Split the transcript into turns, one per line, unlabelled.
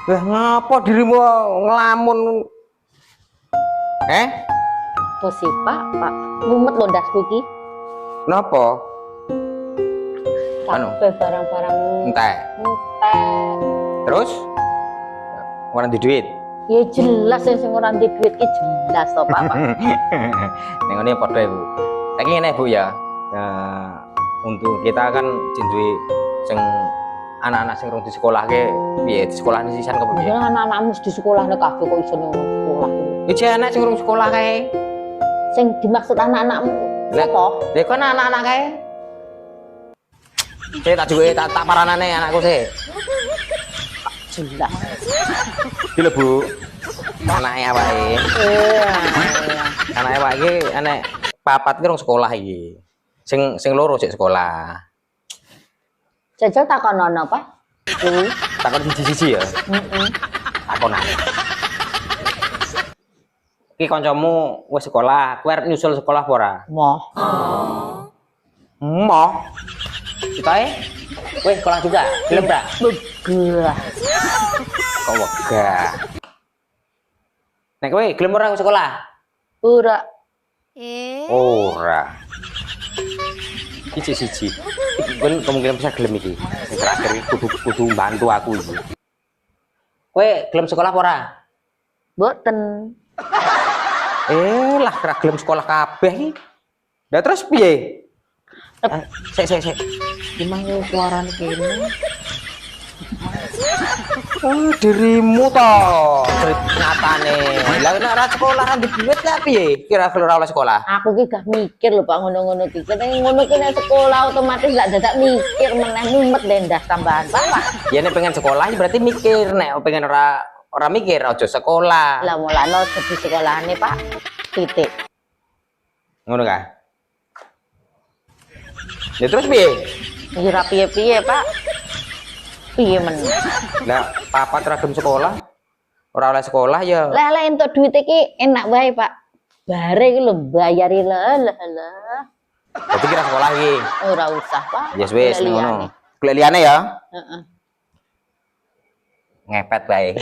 ngapa dirimu ngelamun?
Apa sih Pak? Pak mumet lho ndasku iki.
Napa? Anu?
Kabeh barang-barang
Entek.
entek.
Terus? Ora di duit.
Ya jelas sing ora ndek duit ki jelas to Pak.
Ning ngene padha Bu. Saiki ngene Bu ya. Ya untuk kita kan duwe sing anak-anak sing rung di sekolah ke piye di sekolah sisan ke piye?
Ya anak-anakmu di sekolah nek kabeh kok iso nang sekolah.
Iki anak sing rung sekolah kae.
Sing dimaksud anak-anakmu sapa?
Lha kok anak-anak kae? Saya tak duwe tak paranane anakku sih.
Jelas.
Iki lho Bu. Anake awake. Anake awake iki enek papat ki rung sekolah iki. Sing loro sik sekolah.
Jajal takonono Pak.
Takon siji-siji ya. Takonan. Iki kancamu wis sekolah, kowe arep nyusul sekolah apa ora?
Moh.
Moh. Citae? Kowe sekolah juga, gelem ta?
Begah.
Kok wegah. Nek kowe gelem ora sekolah?
Ora.
Ora. Iki siji. Iki kemungkinan bisa gelem iki. Sing terakhir iki kudu bantu aku iki. Kowe gelem sekolah apa ora?
Mboten.
Lah ora gelem sekolah kabeh iki. Lah terus piye? Sik. Gimana suarane kene? Oh, dirimu toh, nyatane. Lah nek ora sekolah ra duit lah piye? Kira-kira ora oleh sekolah.
Aku ki gak mikir lho Pak ngono-ngono ki. Nek ngono ki nek sekolah otomatis gak dadak mikir meneh mumet lendah tambahan Pak.
Ya nek pengen sekolah berarti mikir, nek pengen ora mikir aja sekolah.
Lah mulane di sekolahane Pak. Titik.
Ngono ka? Ya terus piye?
Ya ora piye-piye Pak. Piye men.
Lah papat ra gelem sekolah. Ora oleh sekolah ya.
Lah entuk duit iki enak wae Pak. Bare iki lho bayari lah.
Berarti kira sekolah iki.
Ora usah Pak.
Yes wis ngono. Golek liyane ya.
Heeh.
Ngepet bae.